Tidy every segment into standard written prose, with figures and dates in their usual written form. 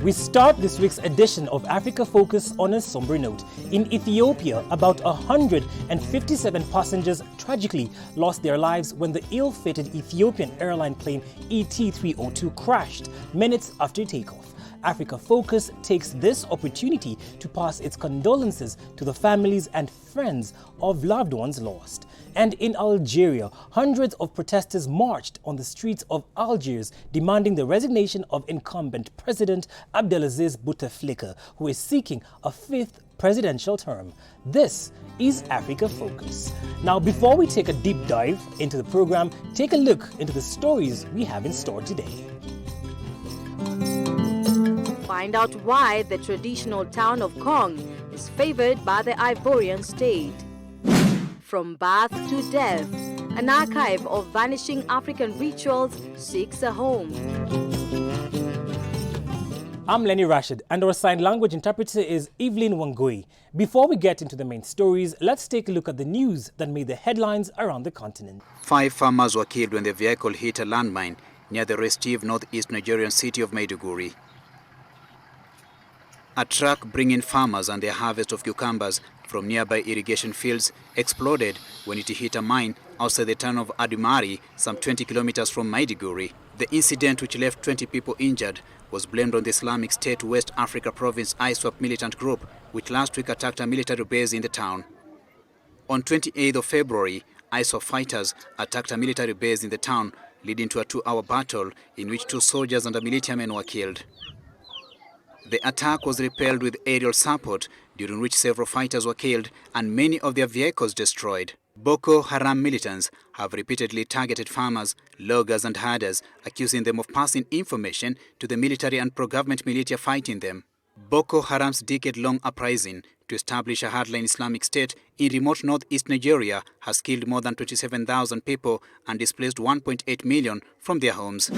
We start this week's edition of Africa Focus on a somber note. In Ethiopia, about 157 passengers tragically lost their lives when the ill-fated Ethiopian airline plane ET-302 crashed minutes after takeoff. Africa Focus takes this opportunity to pass its condolences to the families and friends of loved ones lost. And in Algeria, hundreds of protesters marched on the streets of Algiers demanding the resignation of incumbent President Abdelaziz Bouteflika, who is seeking a fifth presidential term. This is Africa Focus. Now, before we take a deep dive into the program, take a look into the stories we have in store today. Find out why the traditional town of Kong is favored by the Ivorian state. From birth to death, an archive of vanishing African rituals seeks a home. I'm Lenny Rashid, and our sign language interpreter is Evelyn Wangui. Before we get into the main stories, let's take a look at the news that made the headlines around the continent. 5 farmers were killed when their vehicle hit a landmine near the restive northeast Nigerian city of Maiduguri. A truck bringing farmers and their harvest of cucumbers from nearby irrigation fields exploded when it hit a mine outside the town of Adumari, some 20 kilometers from Maiduguri. The incident, which left 20 people injured, was blamed on the Islamic State West Africa Province ISWAP militant group, which last week attacked a military base in the town. On 28th of February, ISWAP fighters attacked a military base in the town, leading to a 2-hour battle in which 2 soldiers and a militiaman were killed. The attack was repelled with aerial support, during which several fighters were killed and many of their vehicles destroyed. Boko Haram militants have repeatedly targeted farmers, loggers and herders, accusing them of passing information to the military and pro-government militia fighting them. Boko Haram's decade-long uprising to establish a hardline Islamic State in remote northeast Nigeria has killed more than 27,000 people and displaced 1.8 million from their homes.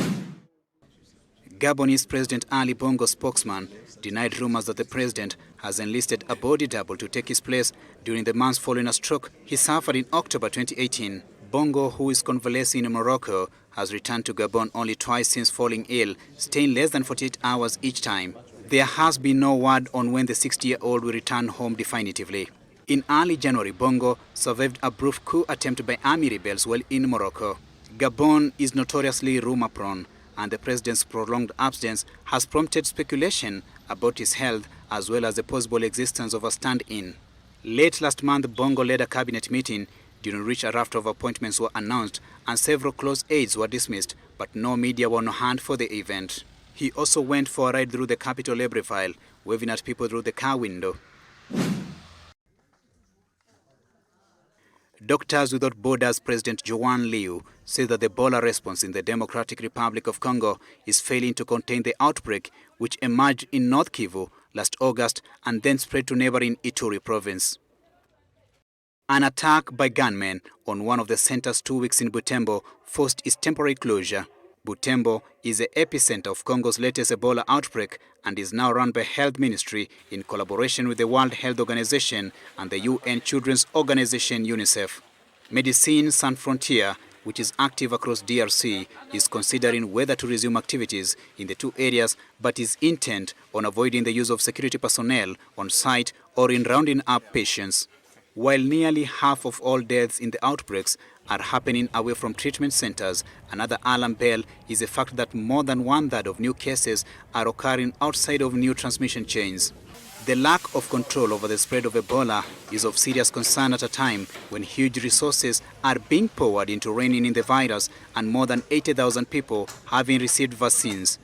Gabonese President Ali Bongo's spokesman denied rumors that the president has enlisted a body double to take his place during the months following a stroke he suffered in October 2018. Bongo, who is convalescing in Morocco, has returned to Gabon only twice since falling ill, staying less than 48 hours each time. There has been no word on when the 60-year-old will return home definitively. In early January, Bongo survived a brief coup attempt by army rebels while in Morocco. Gabon is notoriously rumor-prone, and the president's prolonged absence has prompted speculation about his health as well as the possible existence of a stand-in. Late last month, Bongo led a cabinet meeting during which a raft of appointments were announced and several close aides were dismissed, but no media were on hand for the event. He also went for a ride through the Capitol Libreville, waving at people through the car window. Doctors Without Borders President Joan Liu says that the Ebola response in the Democratic Republic of Congo is failing to contain the outbreak, which emerged in North Kivu last August and then spread to neighboring Ituri province. An attack by gunmen on one of the centers 2 weeks in Butembo forced its temporary closure. Butembo is the epicenter of Congo's latest Ebola outbreak and is now run by Health Ministry in collaboration with the World Health Organization and the UN Children's Organization UNICEF. Médecins Sans Frontières, which is active across DRC, is considering whether to resume activities in the 2 areas but is intent on avoiding the use of security personnel on site or in rounding up patients. While nearly half of all deaths in the outbreaks are happening away from treatment centers, another alarm bell is the fact that more than 1/3 of new cases are occurring outside of new transmission chains. The lack of control over the spread of Ebola is of serious concern at a time when huge resources are being poured into reining in the virus and more than 80,000 people having received vaccines.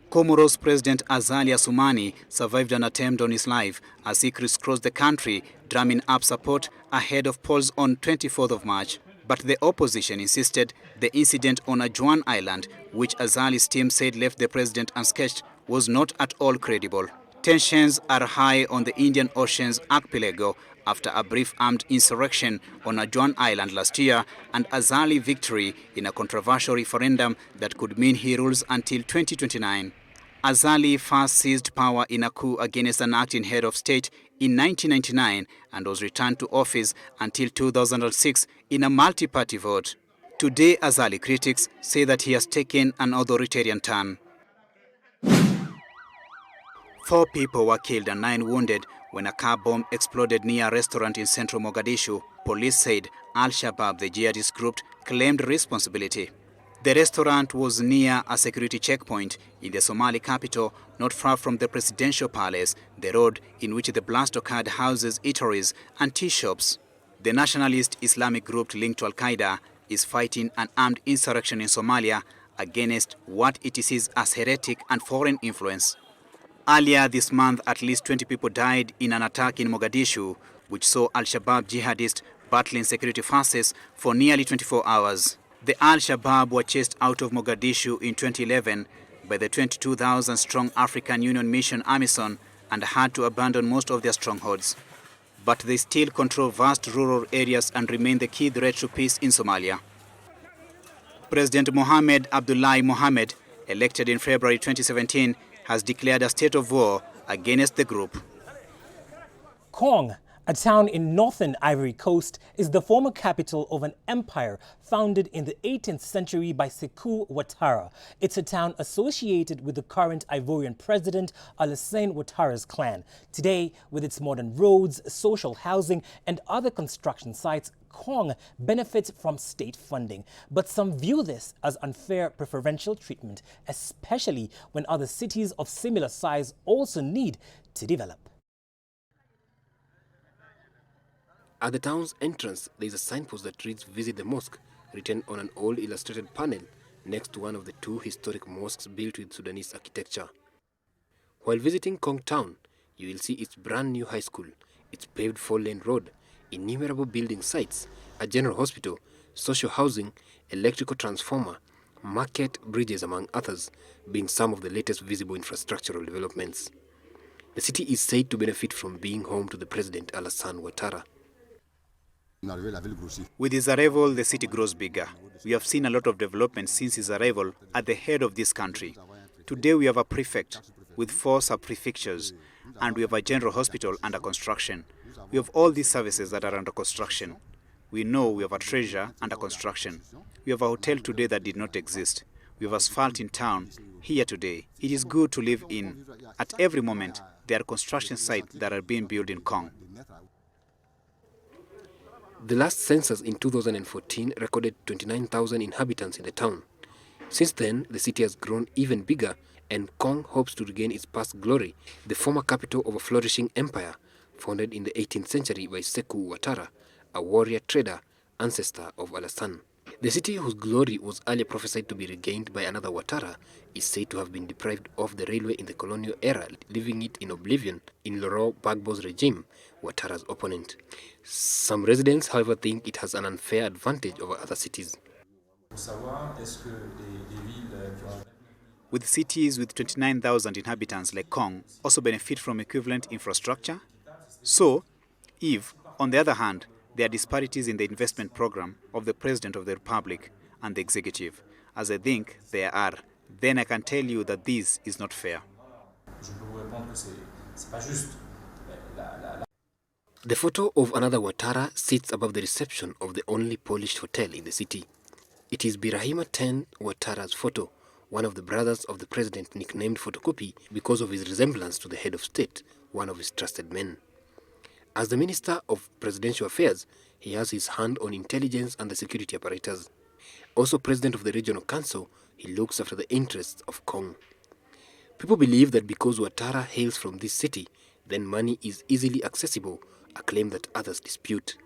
Comoros President Azali Assoumani survived an attempt on his life as he crisscrossed the country, drumming up support ahead of polls on 24th of March. But the opposition insisted the incident on Ajuan Island, which Azali's team said left the president unscathed, was not at all credible. Tensions are high on the Indian Ocean's archipelago after a brief armed insurrection on Ajuan Island last year and Azali victory in a controversial referendum that could mean he rules until 2029. Azali first seized power in a coup against an acting head of state in 1999 and was returned to office until 2006 in a multi-party vote. Today, Azali critics say that he has taken an authoritarian turn. 4 people were killed and 9 wounded when a car bomb exploded near a restaurant in central Mogadishu. Police said Al-Shabaab, the jihadist group, claimed responsibility. The restaurant was near a security checkpoint in the Somali capital, not far from the presidential palace. The road in which the blast occurred houses eateries and tea shops. The nationalist Islamic group linked to Al-Qaeda is fighting an armed insurrection in Somalia against what it sees as heretic and foreign influence. Earlier this month, at least 20 people died in an attack in Mogadishu, which saw Al-Shabaab jihadists battling security forces for nearly 24 hours. The Al-Shabaab were chased out of Mogadishu in 2011 by the 22,000-strong African Union mission AMISOM and had to abandon most of their strongholds. But they still control vast rural areas and remain the key threat to peace in Somalia. President Mohamed Abdullahi Mohamed, elected in February 2017, has declared a state of war against the group. Kong, a town in northern Ivory Coast, is the former capital of an empire founded in the 18th century by Sékou Ouattara. It's a town associated with the current Ivorian president Alassane Ouattara's clan. Today, with its modern roads, social housing and other construction sites, Kong benefits from state funding. But some view this as unfair preferential treatment, especially when other cities of similar size also need to develop. At the town's entrance, there is a signpost that reads "Visit the Mosque," written on an old illustrated panel next to one of the 2 historic mosques built with Sudanese architecture. While visiting Kong town, you will see its brand new high school, its paved 4-lane road, innumerable building sites, a general hospital, social housing, electrical transformer, market, bridges, among others, being some of the latest visible infrastructural developments. The city is said to benefit from being home to the president Alassane Ouattara. With his arrival, the city grows bigger. We have seen a lot of development since his arrival at the head of this country. Today we have a prefect with 4 sub-prefectures, and we have a general hospital under construction. We have all these services that are under construction. We know we have a treasure under construction. We have a hotel today that did not exist. We have asphalt in town here today. It is good to live in. At every moment, there are construction sites that are being built in Kong. The last census in 2014 recorded 29,000 inhabitants in the town. Since then, the city has grown even bigger, and Kong hopes to regain its past glory, the former capital of a flourishing empire founded in the 18th century by Sékou Ouattara, a warrior trader, ancestor of Alassane. The city, whose glory was earlier prophesied to be regained by another Ouattara, is said to have been deprived of the railway in the colonial era, leaving it in oblivion in Laurent Gbagbo's regime, Ouattara's opponent. Some residents, however, think it has an unfair advantage over other cities. With cities with 29,000 inhabitants like Kong also benefit from equivalent infrastructure? So, if, on the other hand, there are disparities in the investment program of the President of the Republic and the Executive, as I think there are, then I can tell you that this is not fair. The photo of another Ouattara sits above the reception of the only polished hotel in the city. It is Birahima X Ouattara's photo, one of the brothers of the president, nicknamed Photocopy because of his resemblance to the head of state, one of his trusted men. As the Minister of Presidential Affairs, he has his hand on intelligence and the security apparatus. Also President of the Regional Council, he looks after the interests of Kong. People believe that because Ouattara hails from this city, then money is easily accessible, a claim that others dispute.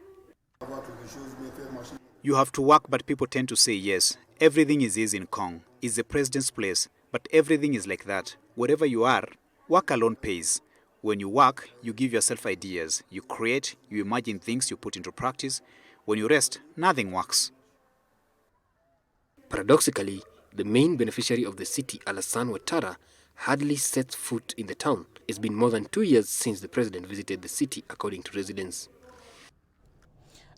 You have to work, but people tend to say yes. Everything is easy in Kong. It's the president's place, but everything is like that. Wherever you are, work alone pays. When you work, you give yourself ideas. You create, you imagine things you put into practice. When you rest, nothing works. Paradoxically, the main beneficiary of the city, Alassane Ouattara, hardly sets foot in the town. It's been more than 2 years since the president visited the city, according to residents.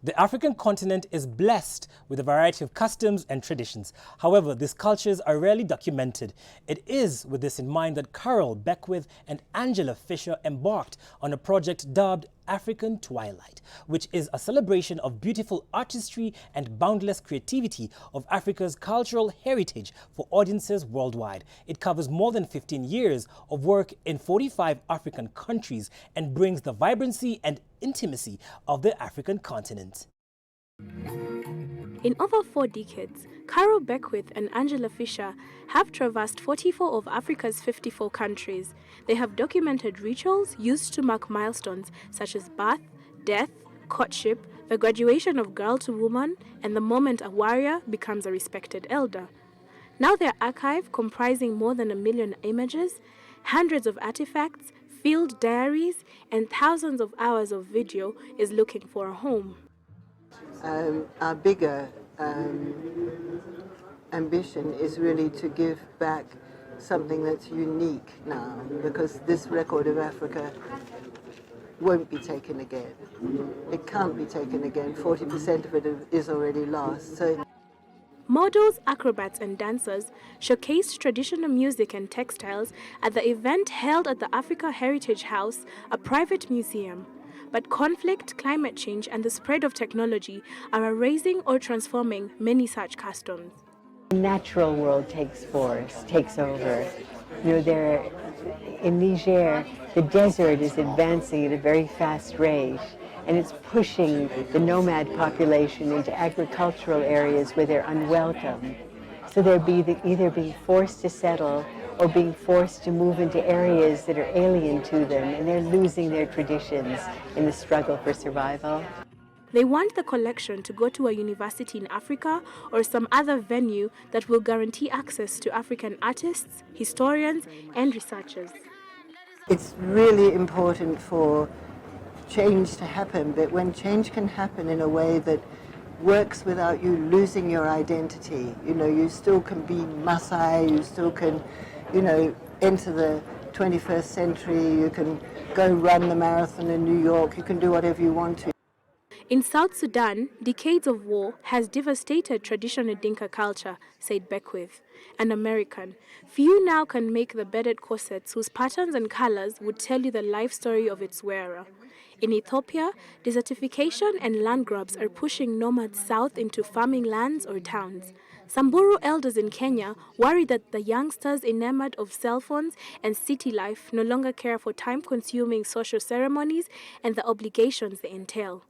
The African continent is blessed with a variety of customs and traditions. However, these cultures are rarely documented. It is with this in mind that Carol Beckwith and Angela Fisher embarked on a project dubbed African Twilight, which is a celebration of beautiful artistry and boundless creativity of Africa's cultural heritage for audiences worldwide. It covers more than 15 years of work in 45 African countries and brings the vibrancy and intimacy of the African continent. In over 4 decades, Carol Beckwith and Angela Fisher have traversed 44 of Africa's 54 countries. They have documented rituals used to mark milestones such as birth, death, courtship, the graduation of girl to woman, and the moment a warrior becomes a respected elder. Now their archive, comprising more than 1 million images, hundreds of artifacts, field diaries, and thousands of hours of video, is looking for a home. Our bigger ambition is really to give back something that's unique now, because this record of Africa won't be taken again. It can't be taken again. 40% of it is already lost. So Models, acrobats, and dancers showcased traditional music and textiles at the event held at the Africa Heritage House, a private museum. But conflict, climate change, and the spread of technology are erasing or transforming many such customs. The natural world takes over. You know, there in Niger, the desert is advancing at a very fast rate, and it's pushing the nomad population into agricultural areas where they're unwelcome. So they're either being forced to settle or being forced to move into areas that are alien to them, and they're losing their traditions in the struggle for survival. They want the collection to go to a university in Africa or some other venue that will guarantee access to African artists, historians, and researchers. it's really important for change to happen, but when change can happen in a way that works without you losing your identity, you know, you still can be Maasai, you still can, you know, enter the 21st century, you can go run the marathon in New York, you can do whatever you want to. In South Sudan, decades of war has devastated traditional Dinka culture, said Beckwith, an American. Few now can make the beaded corsets whose patterns and colors would tell you the life story of its wearer. In Ethiopia, desertification and land grabs are pushing nomads south into farming lands or towns. Samburu elders in Kenya worry that the youngsters enamored of cell phones and city life no longer care for time-consuming social ceremonies and the obligations they entail.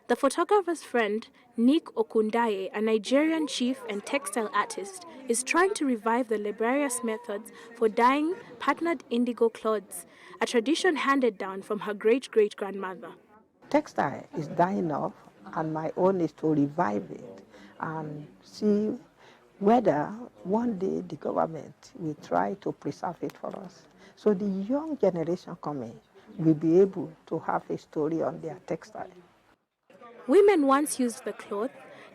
The photographer's friend, Nick Okundaye, a Nigerian chief and textile artist, is trying to revive the laborious methods for dyeing partnered indigo clothes, a tradition handed down from her great-great-grandmother. Textile is dying off, and my own is to revive it and see whether one day the government will try to preserve it for us. So the young generation coming will be able to have a story on their textile. Women once used the cloth,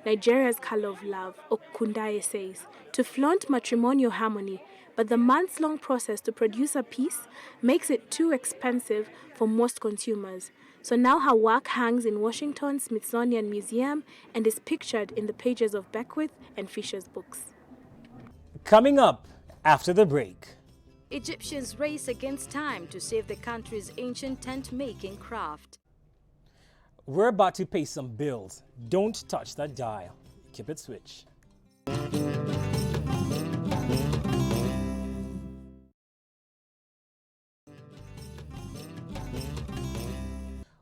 Nigeria's color of love, Okundaye says, to flaunt matrimonial harmony, but the months-long process to produce a piece makes it too expensive for most consumers. So now her work hangs in Washington's Smithsonian Museum and is pictured in the pages of Beckwith and Fisher's books. Coming up after the break. Egyptians race against time to save the country's ancient tent-making craft. We're about to pay some bills. Don't touch that dial. Keep it switched.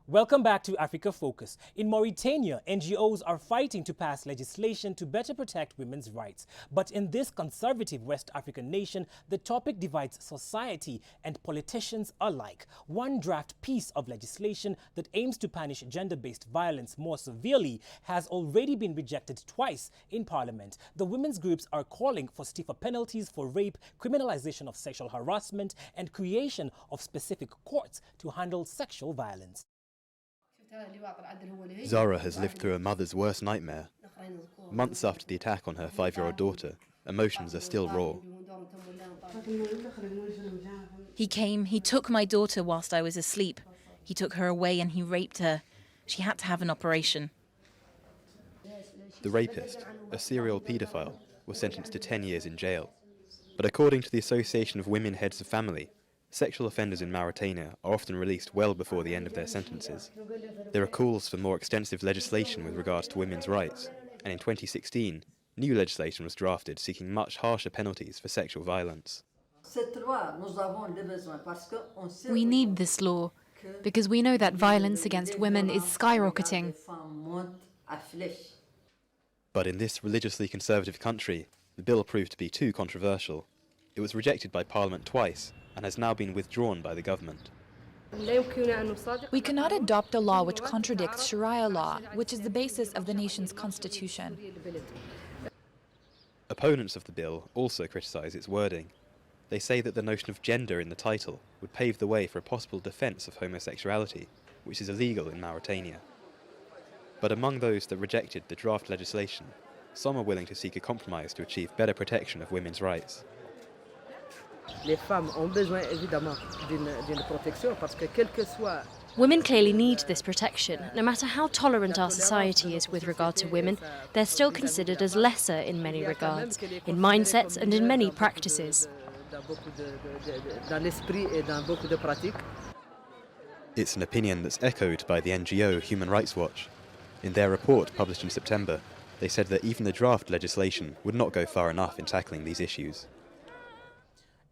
Welcome back to Africa Focus. In Mauritania, NGOs are fighting to pass legislation to better protect women's rights. But in this conservative West African nation, the topic divides society and politicians alike. One draft piece of legislation that aims to punish gender-based violence more severely has already been rejected twice in Parliament. The women's groups are calling for stiffer penalties for rape, criminalization of sexual harassment, and creation of specific courts to handle sexual violence. Zara has lived through a mother's worst nightmare. Months after the attack on her 5-year-old daughter, emotions are still raw. He came, he took my daughter whilst I was asleep. He took her away and he raped her. She had to have an operation. The rapist, a serial paedophile, was sentenced to 10 years in jail. But according to the Association of Women Heads of Family, sexual offenders in Mauritania are often released well before the end of their sentences. There are calls for more extensive legislation with regards to women's rights, and in 2016, new legislation was drafted seeking much harsher penalties for sexual violence. We need this law because we know that violence against women is skyrocketing. But in this religiously conservative country, the bill proved to be too controversial. It was rejected by Parliament twice and has now been withdrawn by the government. We cannot adopt a law which contradicts Sharia law, which is the basis of the nation's constitution. Opponents of the bill also criticise its wording. They say that the notion of gender in the title would pave the way for a possible defence of homosexuality, which is illegal in Mauritania. But among those that rejected the draft legislation, some are willing to seek a compromise to achieve better protection of women's rights. Women clearly need this protection. No matter how tolerant our society is with regard to women, they're still considered as lesser in many regards, in mindsets and in many practices. It's an opinion that's echoed by the NGO Human Rights Watch. In their report published in September, they said that even the draft legislation would not go far enough in tackling these issues.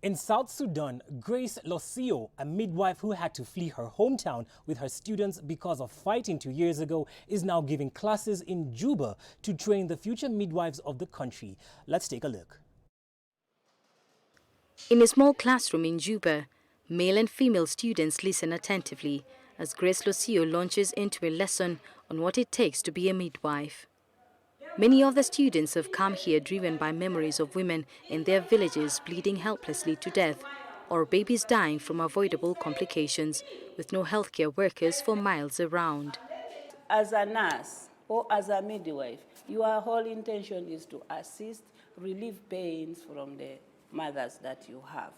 In South Sudan, Grace Losio, a midwife who had to flee her hometown with her students because of fighting 2 years ago, is now giving classes in Juba to train the future midwives of the country. Let's take a look. In a small classroom in Juba, male and female students listen attentively as Grace Losio launches into a lesson on what it takes to be a midwife. Many of the students have come here driven by memories of women in their villages bleeding helplessly to death or babies dying from avoidable complications with no healthcare workers for miles around. As a nurse or as a midwife, your whole intention is to assist, relieve pains from the mothers that you have.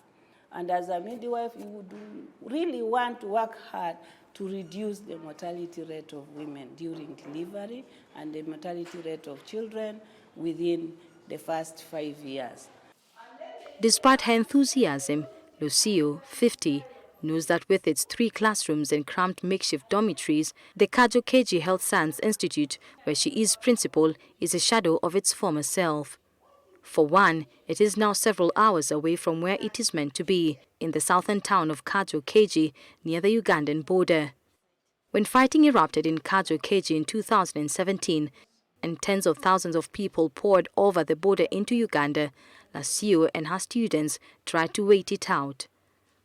And as a midwife, you would really want to work hard to reduce the mortality rate of women during delivery and the mortality rate of children within the first 5 years. Despite her enthusiasm, Lucio, 50, knows that with its 3 classrooms and cramped makeshift dormitories, the Kajokeji Health Science Institute, where she is principal, is a shadow of its former self. For one, it is now several hours away from where it is meant to be, in the southern town of Kajokeji, near the Ugandan border. When fighting erupted in Kajokeji in 2017, and tens of thousands of people poured over the border into Uganda, Lucio and her students tried to wait it out.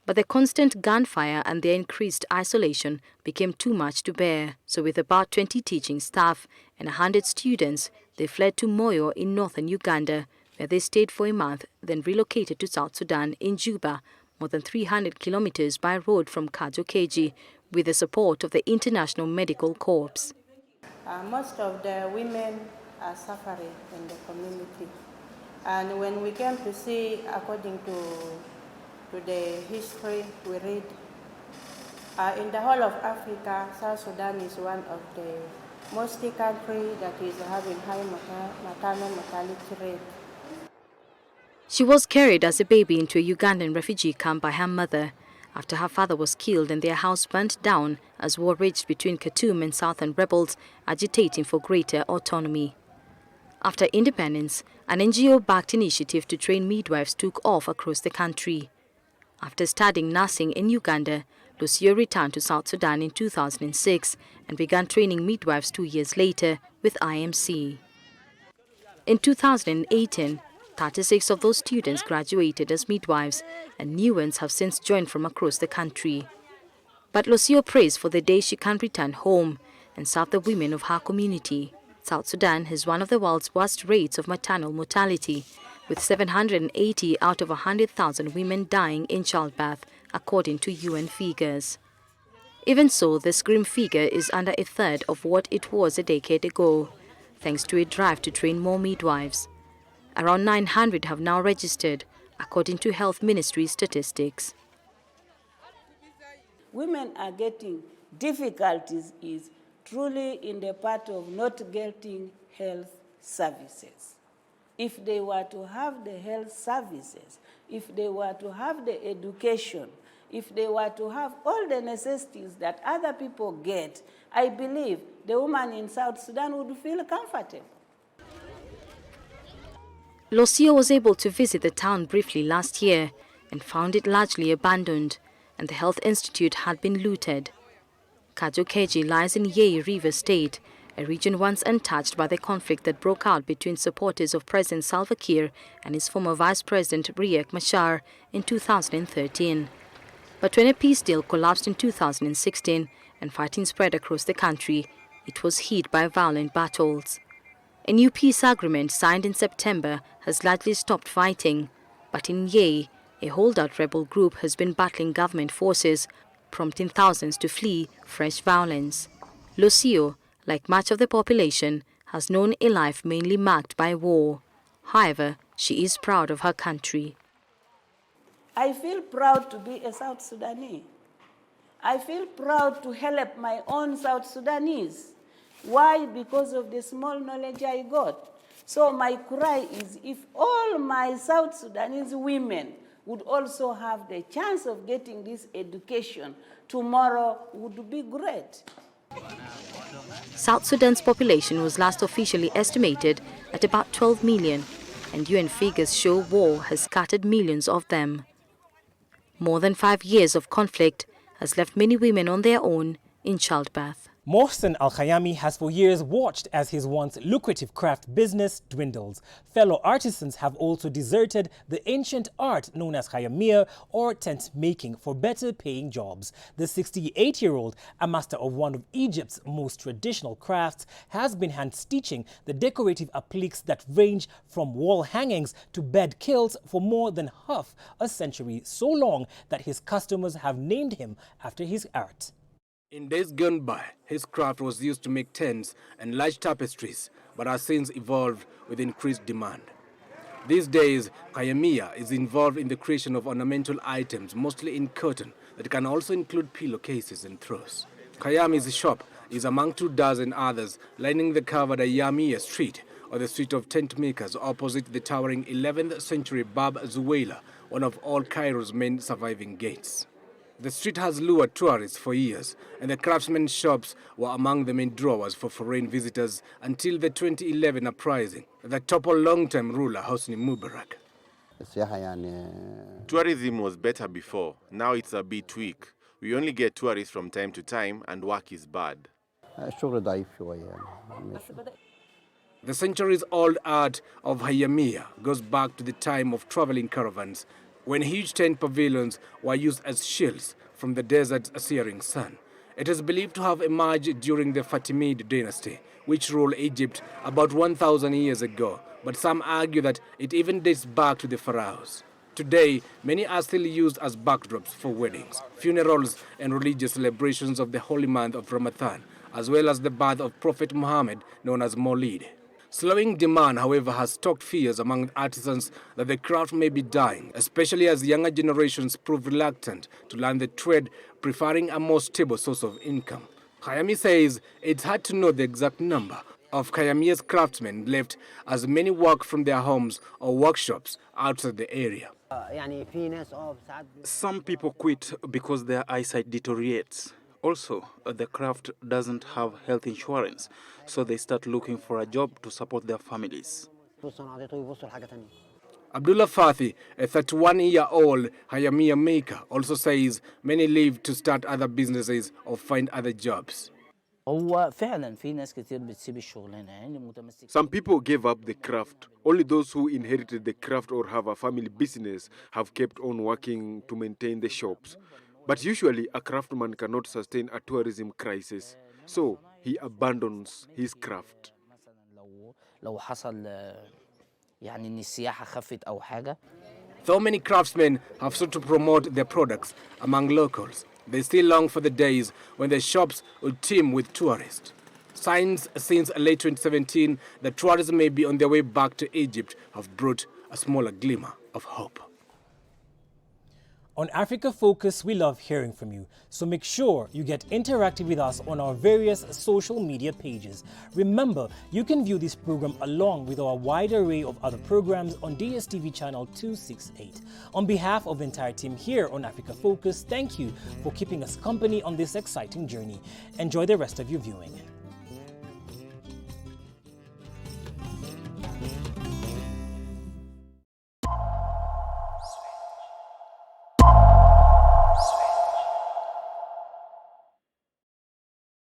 But the constant gunfire and their increased isolation became too much to bear. So with about 20 teaching staff and 100 students, they fled to Moyo in northern Uganda, where they stayed for a month, then relocated to South Sudan in Juba, more than 300 kilometers by road from Kajokeji, with the support of the International Medical Corps. Most of the women are suffering in the community. And when we came to see, according to the history we read, in the whole of Africa, South Sudan is one of the most countries that is having high maternal mortality rate. She was carried as a baby into a Ugandan refugee camp by her mother after her father was killed and their house burnt down as war raged between Khartoum and southern rebels agitating for greater autonomy. After independence, an NGO-backed initiative to train midwives took off across the country. After studying nursing in Uganda, Lucio returned to South Sudan in 2006 and began training midwives 2 years later with IMC. In 2018, 36 of those students graduated as midwives, and new ones have since joined from across the country. But Lucio prays for the day she can return home and serve the women of her community. South Sudan has one of the world's worst rates of maternal mortality, with 780 out of 100,000 women dying in childbirth, according to UN figures. Even so, this grim figure is under a third of what it was a decade ago, thanks to a drive to train more midwives. Around 900 have now registered, according to Health Ministry statistics. Women are getting difficulties is truly in the part of not getting health services. If they were to have the health services, if they were to have the education, if they were to have all the necessities that other people get, I believe the woman in South Sudan would feel comfortable. Lucio was able to visit the town briefly last year and found it largely abandoned, and the health institute had been looted. Kajokeji lies in Yei River State, a region once untouched by the conflict that broke out between supporters of President Salva Kiir and his former Vice President Riek Machar in 2013. But when a peace deal collapsed in 2016 and fighting spread across the country, it was hit by violent battles. A new peace agreement signed in September has largely stopped fighting, but in Yei, a holdout rebel group has been battling government forces, prompting thousands to flee fresh violence. Lucio, like much of the population, has known a life mainly marked by war. However, she is proud of her country. I feel proud to be a South Sudanese. I feel proud to help my own South Sudanese. Why? Because of the small knowledge I got. So my cry is, if all my South Sudanese women would also have the chance of getting this education, tomorrow would be great. South Sudan's population was last officially estimated at about 12 million, and UN figures show war has scattered millions of them. More than 5 years of conflict has left many women on their own in childbirth. Mohsen Al-Khayami has for years watched as his once lucrative craft business dwindles. Fellow artisans have also deserted the ancient art known as Khayamiya or tent making for better paying jobs. The 68-year-old, a master of one of Egypt's most traditional crafts, has been hand stitching the decorative appliques that range from wall hangings to bed quilts for more than half a century, so long that his customers have named him after his art. In days gone by, his craft was used to make tents and large tapestries, but has since evolved with increased demand. These days, Khayamiya is involved in the creation of ornamental items, mostly in cotton, that can also include pillowcases and throws. Khayami's shop is among 24 others lining the covered Yamiya Street, or the Street of Tent Makers, opposite the towering 11th century Bab Zuwayla, one of all Cairo's main surviving gates. The street has lured tourists for years, and the craftsmen's shops were among the main drawers for foreign visitors until the 2011 uprising that toppled long-term ruler Hosni Mubarak. Tourism was better before. Now it's a bit weak. We only get tourists from time to time, and work is bad. The centuries-old art of Khayamiya goes back to the time of traveling caravans, when huge tent pavilions were used as shields from the desert's searing sun. It is believed to have emerged during the Fatimid dynasty, which ruled Egypt about 1,000 years ago, but some argue that it even dates back to the pharaohs. Today, many are still used as backdrops for weddings, funerals, and religious celebrations of the holy month of Ramadan, as well as the birth of Prophet Muhammad, known as Maulid. Slowing demand, however, has stoked fears among artisans that the craft may be dying, especially as younger generations prove reluctant to learn the trade, preferring a more stable source of income. Khayami says it's hard to know the exact number of Khayamiya's craftsmen left, as many work from their homes or workshops outside the area. Some people quit because their eyesight deteriorates. Also, the craft doesn't have health insurance, so they start looking for a job to support their families. Abdullah Fathi, a 31-year-old Khayamiya maker, also says many leave to start other businesses or find other jobs. Some people gave up the craft. Only those who inherited the craft or have a family business have kept on working to maintain the shops. But usually a craftsman cannot sustain a tourism crisis, so he abandons his craft. Though many craftsmen have sought to promote their products among locals, they still long for the days when their shops would teem with tourists. Signs since late 2017 that tourists may be on their way back to Egypt have brought a smaller glimmer of hope. On Africa Focus, we love hearing from you, so make sure you get interactive with us on our various social media pages. Remember, you can view this program along with our wide array of other programs on DSTV channel 268. On behalf of the entire team here on Africa Focus, thank you for keeping us company on this exciting journey. Enjoy the rest of your viewing.